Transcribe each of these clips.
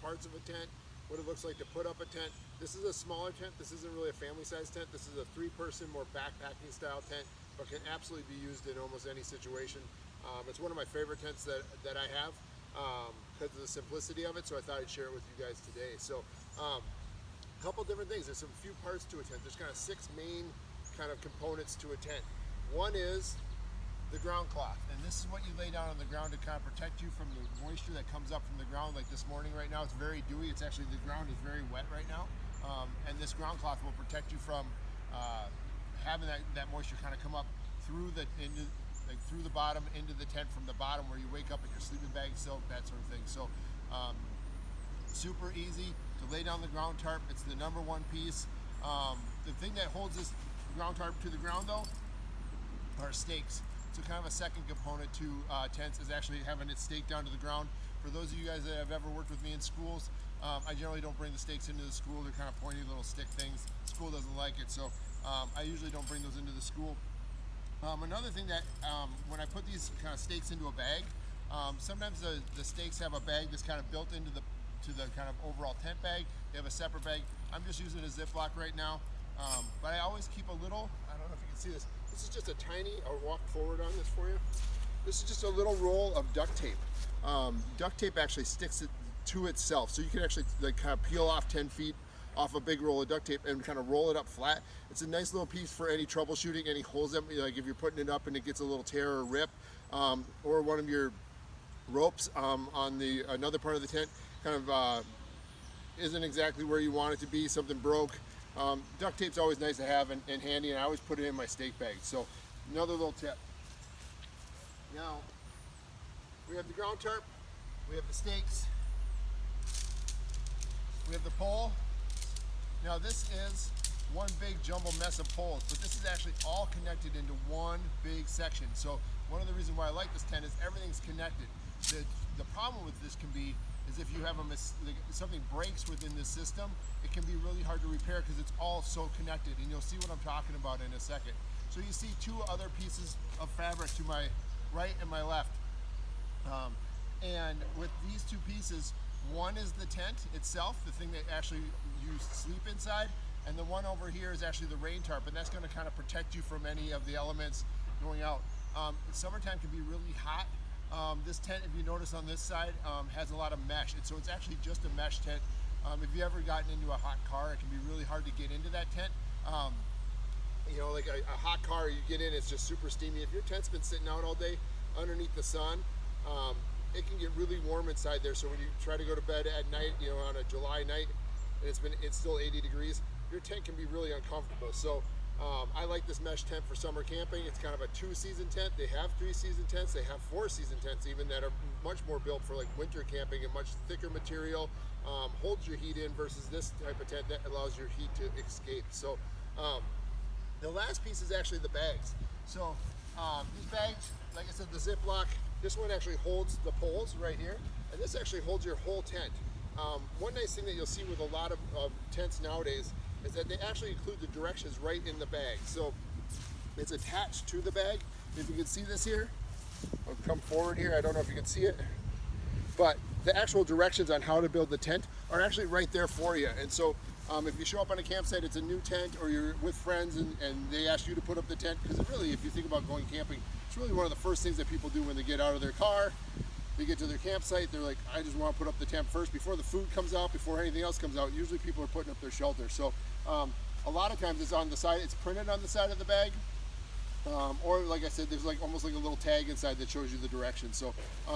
parts of a tent, what it looks like to put up a tent. This is a smaller tent. This isn't really a family size tent. This is a 3-person, more backpacking style tent, but can absolutely be used in almost any situation. It's one of my favorite tents that I have because of the simplicity of it, so I thought I'd share it with you guys today. So a couple different things. There's a few parts to a tent. There's kind of 6 main kind of components to a tent. One is the ground cloth, and this is what you lay down on the ground to kind of protect you from the moisture that comes up from the ground. Like this morning right now, it's very dewy. It's actually, the ground is very wet right now, and this ground cloth will protect you from having that moisture kind of come up through through the bottom into the tent from the bottom where you wake up in your sleeping bag, soak, that sort of thing. So super easy to lay down the ground tarp. It's the number one piece. The thing that holds this ground tarp to the ground though are stakes. So kind of a second component to tents is actually having it staked down to the ground. For those of you guys that have ever worked with me in schools, I generally don't bring the stakes into the school. They're kind of pointy little stick things. School doesn't like it, so I usually don't bring those into the school. Another thing that when I put these kind of stakes into a bag, sometimes the stakes have a bag that's kind of built into the kind of overall tent bag. They have a separate bag. I'm just using a Ziploc right now, but I always keep a little, I don't know if you can see this. This is just a tiny, I'll walk forward on this for you. This is just a little roll of duct tape. Duct tape actually sticks it to itself, so you can actually like kind of peel off 10 feet off a big roll of duct tape and kind of roll it up flat. It's a nice little piece for any troubleshooting, any holes that, like if you're putting it up and it gets a little tear or rip, or one of your ropes on the another part of the tent kind of isn't exactly where you want it to be, something broke. Duct tape's always nice to have and handy, and I always put it in my stake bag. So another little tip. Now, we have the ground tarp, we have the stakes, we have the pole. Now this is one big jumble mess of poles, but this is actually all connected into one big section. So one of the reasons why I like this tent is everything's connected. The problem with this can be is if you have something breaks within this system, it can be really hard to repair because it's all so connected, and you'll see what I'm talking about in a second. So you see 2 other pieces of fabric to my right and my left, and with these 2 pieces, one is the tent itself, the thing that actually you sleep inside, and the one over here is actually the rain tarp, and that's going to kind of protect you from any of the elements going out. Summertime can be really hot. This tent, if you notice on this side, has a lot of mesh, and so it's actually just a mesh tent. If you've ever gotten into a hot car, it can be really hard to get into that tent. You know, like a hot car, you get in, it's just super steamy. If your tent's been sitting out all day underneath the sun, it can get really warm inside there. So when you try to go to bed at night, you know, on a July night, and it's still 80 degrees, your tent can be really uncomfortable. So I like this mesh tent for summer camping. It's kind of a 2-season tent. They have 3-season tents. They have 4-season tents even that are much more built for like winter camping and much thicker material, holds your heat in versus this type of tent that allows your heat to escape. So the last piece is actually the bags. So these bags, like I said, the Ziploc, this one actually holds the poles right here, and this actually holds your whole tent. One nice thing that you'll see with a lot of tents nowadays is that they actually include the directions right in the bag. So it's attached to the bag. If you can see this here, I'll come forward here. I don't know if you can see it, but the actual directions on how to build the tent are actually right there for you. And so if you show up on a campsite, it's a new tent, or you're with friends and they ask you to put up the tent, because really, if you think about going camping, it's really one of the first things that people do when they get out of their car. They get to their campsite, they're like, I just want to put up the tent first before the food comes out, before anything else comes out. Usually people are putting up their shelter. So a lot of times it's on the side, it's printed on the side of the bag. Or like I said, there's like almost like a little tag inside that shows you the directions. So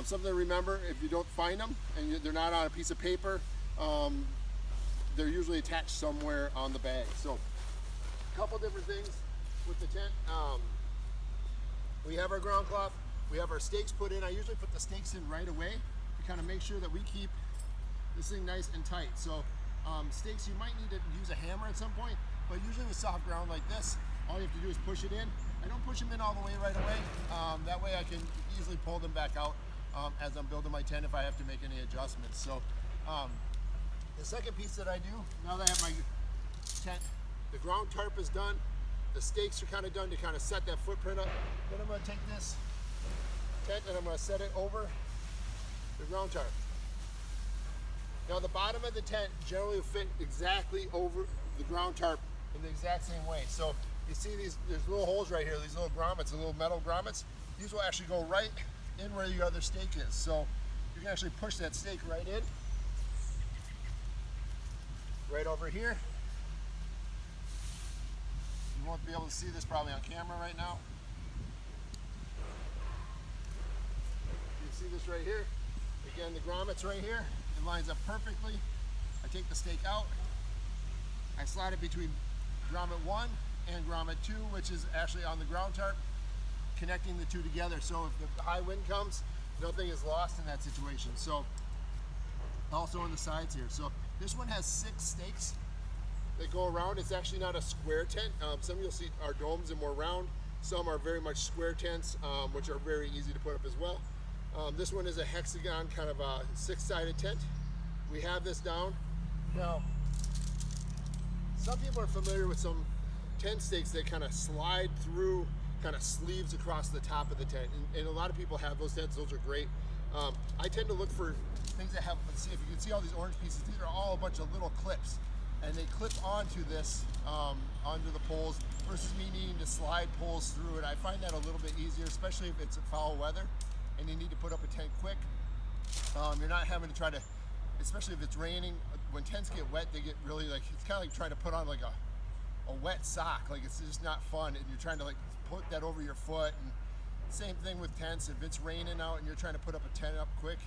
something to remember, if you don't find them and they're not on a piece of paper, they're usually attached somewhere on the bag. So a couple different things with the tent. We have our ground cloth. We have our stakes put in. I usually put the stakes in right away to kind of make sure that we keep this thing nice and tight. So stakes, you might need to use a hammer at some point, but usually with soft ground like this, all you have to do is push it in. I don't push them in all the way right away. That way I can easily pull them back out as I'm building my tent if I have to make any adjustments. So the second piece that I do, now that I have my tent, the ground tarp is done, the stakes are kind of done to kind of set that footprint up. Then I'm going to take this tent and I'm going to set it over the ground tarp. Now the bottom of the tent generally will fit exactly over the ground tarp in the exact same way. So you see there's little holes right here, these little grommets, the little metal grommets. These will actually go right in where your other stake is. So you can actually push that stake right in, right over here. You won't be able to see this probably on camera right now. You can see this right here. Again, the grommet's right here. It lines up perfectly. I take the stake out. I slide it between grommet 1 and grommet 2, which is actually on the ground tarp, connecting the two together. So if the high wind comes, nothing is lost in that situation. So also on the sides here. So this one has 6 stakes that go around. It's actually not a square tent. Some you'll see are domes and more round. Some are very much square tents, which are very easy to put up as well. This one is a hexagon, kind of a 6-sided tent. We have this down. Now, some people are familiar with some tent stakes that kind of slide through, kind of sleeves across the top of the tent. And a lot of people have those tents. Those are great. I tend to look for things that have, let's see if you can see all these orange pieces. These are all a bunch of little clips. And they clip onto this, onto the poles, versus me needing to slide poles through it. I find that a little bit easier, especially if it's foul weather and you need to put up a tent quick. You're not having to try to, especially if it's raining, when tents get wet, they get really like, it's kind of like trying to put on like a wet sock. Like it's just not fun, and you're trying to like put that over your foot. And same thing with tents. If it's raining out and you're trying to put up a tent up quick,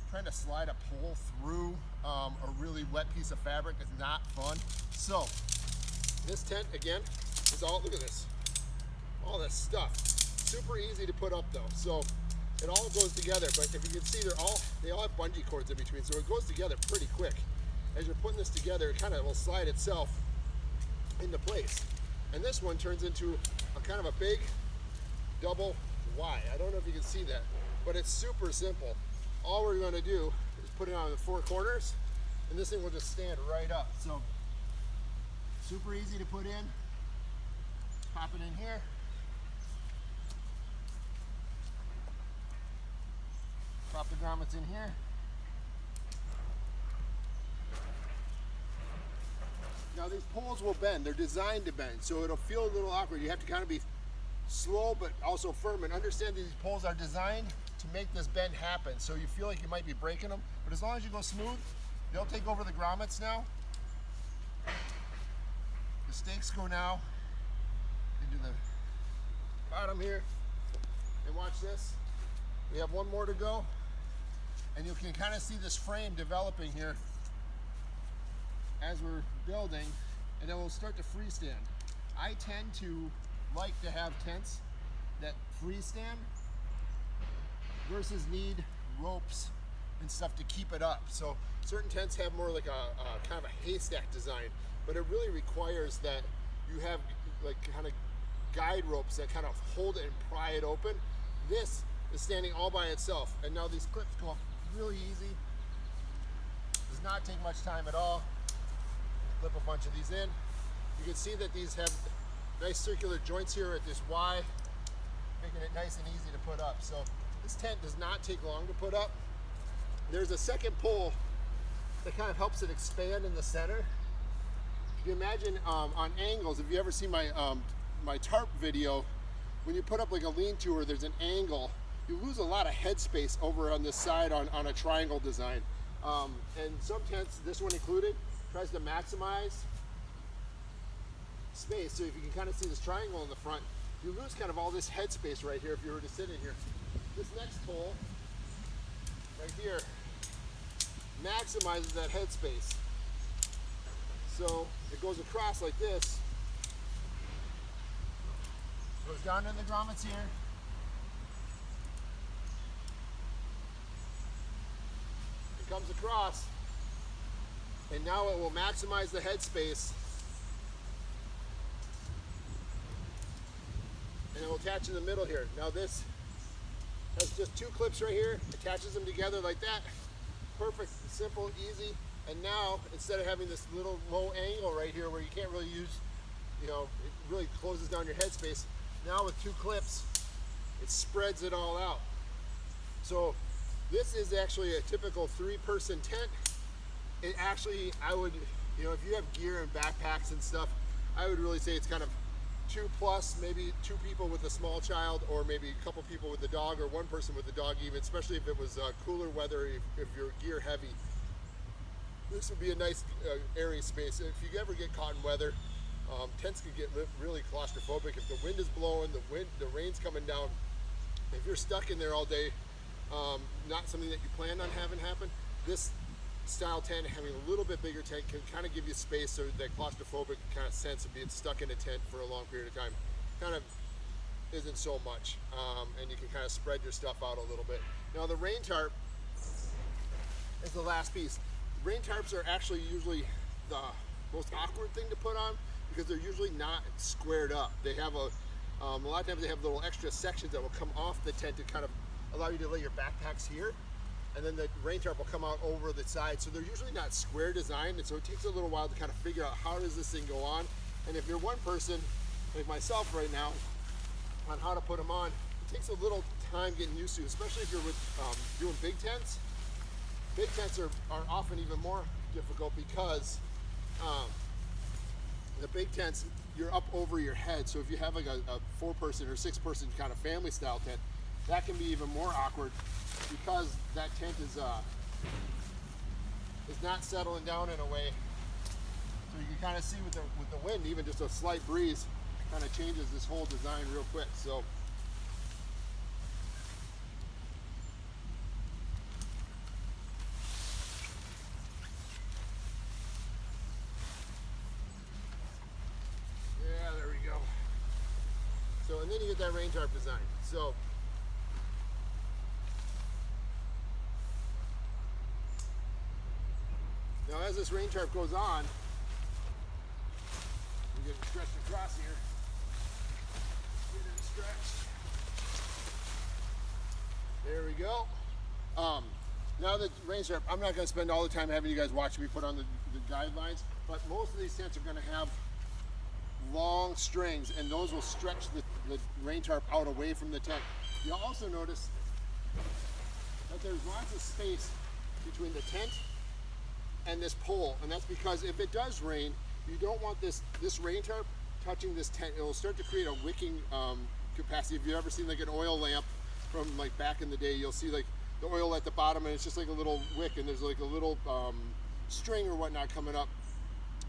trying to slide a pole through a really wet piece of fabric is not fun. So this tent again is all, look at this, all this stuff. Super easy to put up though. So it all goes together, but if you can see they all have bungee cords in between, so it goes together pretty quick. As you're putting this together, it kind of will slide itself into place. And this one turns into a kind of a big double Y. I don't know if you can see that, but it's super simple. All we're going to do is put it on the 4 corners, and this thing will just stand right up. So super easy to put in. Pop it in here. Drop the grommets in here. Now these poles will bend. They're designed to bend, so it'll feel a little awkward. You have to kind of be slow but also firm, and understand these poles are designed to make this bend happen. So you feel like you might be breaking them, but as long as you go smooth, they'll take over the grommets now. The stakes go now into the bottom here, and watch this. We have one more to go, and you can kind of see this frame developing here as we're building, and then we'll start to freestand. I tend to like to have tents that freestand versus need ropes and stuff to keep it up. So certain tents have more like a kind of a haystack design, but it really requires that you have like kind of guide ropes that kind of hold it and pry it open. This is standing all by itself, and now these clips go up really easy. Does not take much time at all. Clip a bunch of these in. You can see that these have nice circular joints here at this Y, making it nice and easy to put up. So this tent does not take long to put up. There's a second pole that kind of helps it expand in the center. If you imagine on angles, if you ever see my my tarp video, when you put up like a lean-to or there's an angle, you lose a lot of headspace over on this side on a triangle design. And some tents, this one included, tries to maximize space. So if you can kind of see this triangle in the front, you lose kind of all this headspace right here if you were to sit in here. This next pole right here maximizes that headspace. So it goes across like this, goes down in the grommets here, it comes across, and now it will maximize the headspace, and it will attach in the middle here. Now this has just 2 clips right here, attaches them together like that. Perfect, simple, easy. And now, instead of having this little low angle right here where you can't really use, you know, it really closes down your headspace. Now with 2 clips, it spreads it all out. So this is actually a typical 3-person tent. It actually, I would, if you have gear and backpacks and stuff, I would really say it's kind of 2 plus, maybe 2 people with a small child, or maybe a couple people with a dog, or 1 person with a dog even, especially if it was cooler weather, if you're gear heavy. This would be a nice airing space. If you ever get caught in weather, tents can get really claustrophobic. If the wind is blowing, the rain's coming down, if you're stuck in there all day, not something that you plan on having happen, this style tent, having a little bit bigger tent, can kind of give you space, so that claustrophobic kind of sense of being stuck in a tent for a long period of time kind of isn't so much, and you can kind of spread your stuff out a little bit. Now the rain tarp is the last piece. Rain tarps are actually usually the most awkward thing to put on, because they're usually not squared up. They have a lot of times they have little extra sections that will come off the tent to kind of allow you to lay your backpacks here, and then the rain tarp will come out over the side. So they're usually not square designed, and so it takes a little while to kind of figure out how does this thing go on. And if you're one person, like myself right now, on how to put them on, it takes a little time getting used to, especially if you're with doing big tents. Big tents are often even more difficult, because the big tents, you're up over your head. So if you have like a 4-person or 6-person kind of family style tent, that can be even more awkward, because that tent is not settling down in a way. So you can kind of see with the wind, even just a slight breeze kind of changes this whole design real quick. So yeah, there we go. So, and then you get that rain tarp design. So now, as this rain tarp goes on, we get it stretched across here. Get it stretched. There we go. Now that rain tarp, I'm not going to spend all the time having you guys watch me put on the guidelines, but most of these tents are going to have long strings, and those will stretch the rain tarp out away from the tent. You'll also notice that there's lots of space between the tent and this pole, and that's because if it does rain, you don't want this rain tarp touching this tent. It will start to create a wicking capacity. If you've ever seen like an oil lamp from like back in the day, you'll see like the oil at the bottom, and it's just like a little wick, and there's like a little string or whatnot coming up,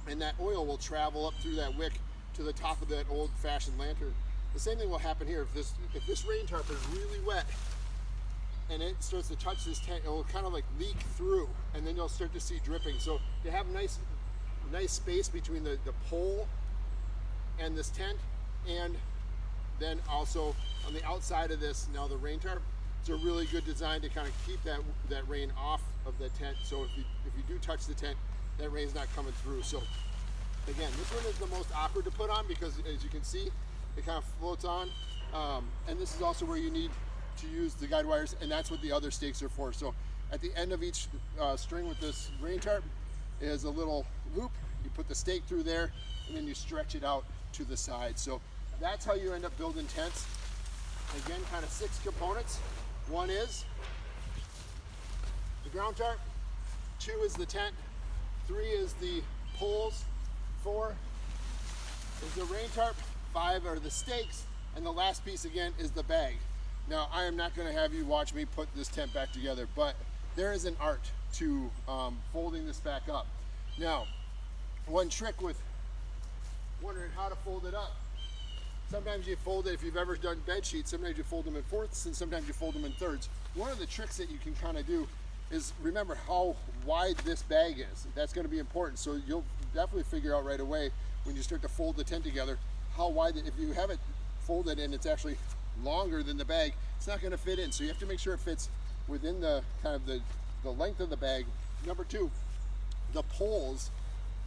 and that oil will travel up through that wick to the top of that old-fashioned lantern. The same thing will happen here. If this rain tarp is really wet and it starts to touch this tent, it will kind of like leak through, and then you'll start to see dripping. So to have nice space between the pole and this tent, and then also on the outside of this, now the rain tarp, it's a really good design to kind of keep that rain off of the tent. So if you do touch the tent, that rain's not coming through. So again, this one is the most awkward to put on, because as you can see, it kind of floats on. And this is also where you need to use the guide wires, and that's what the other stakes are for. So at the end of each string with this rain tarp is a little loop. You put the stake through there, and then you stretch it out to the side. So that's how you end up building tents. Again, kind of 6 components. 1 is the ground tarp, 2 is the tent, 3 is the poles, 4 is the rain tarp, 5 are the stakes, and the last piece again is the bag. Now, I am not going to have you watch me put this tent back together, but there is an art to folding this back up. Now, one trick with wondering how to fold it up, sometimes you fold it, if you've ever done bed sheets, sometimes you fold them in 4ths and sometimes you fold them in 3rds. One of the tricks that you can kind of do is remember how wide this bag is. That's going to be important. So you'll definitely figure out right away when you start to fold the tent together how wide, if you have it folded and it's actually longer than the bag, it's not going to fit in. So you have to make sure it fits within the kind of the length of the bag. Number 2, the poles,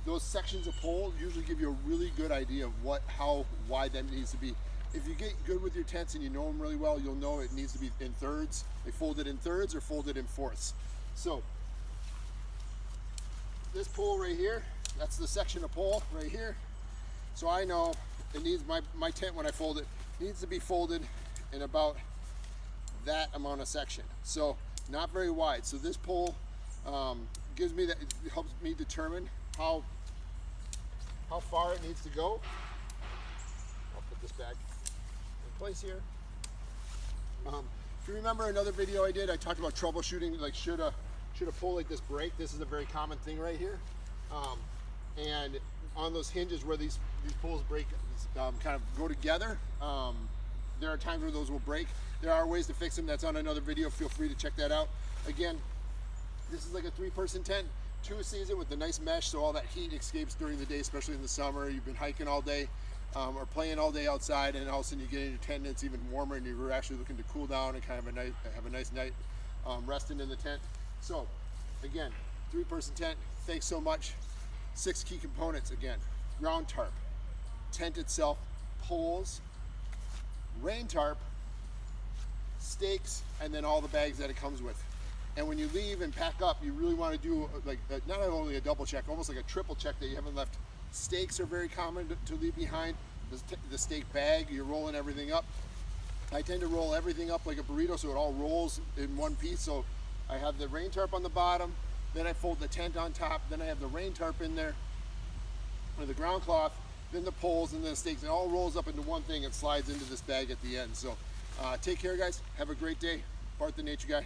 those sections of pole usually give you a really good idea of how wide that needs to be. If you get good with your tents and you know them really well, you'll know it needs to be in 3rds. They fold it in 3rds or fold it in 4ths. So this pole right here, that's the section of pole right here. So I know it needs, my tent when I fold it, needs to be folded in about that amount of section. So not very wide. So this pole gives me that, it helps me determine how far it needs to go. I'll put this back in place here. If you remember another video I did, I talked about troubleshooting, like should a pull like this break. This is a very common thing right here. And on those hinges where these pulls break, kind of go together, there are times where those will break. There are ways to fix them. That's on another video. Feel free to check that out. Again, this is like a 3-person tent, 2-season with the nice mesh, so all that heat escapes during the day, especially in the summer. You've been hiking all day or playing all day outside, and all of a sudden you get in your tent and it's even warmer, and you're actually looking to cool down and kind of have a nice night resting in the tent. So again, 3-person tent. Thanks so much. 6 key components again: ground tarp, tent itself, poles, rain tarp, stakes, and then all the bags that it comes with. And when you leave and pack up, you really want to do like not only a double check, almost like a triple check that you haven't left. Stakes are very common to leave behind. The stake bag, you're rolling everything up. I tend to roll everything up like a burrito so it all rolls in one piece. So I have the rain tarp on the bottom, then I fold the tent on top, then I have the rain tarp in there, or the ground cloth, then the poles, and then the stakes. It all rolls up into one thing and slides into this bag at the end. So take care, guys. Have a great day. Bart the Nature Guy.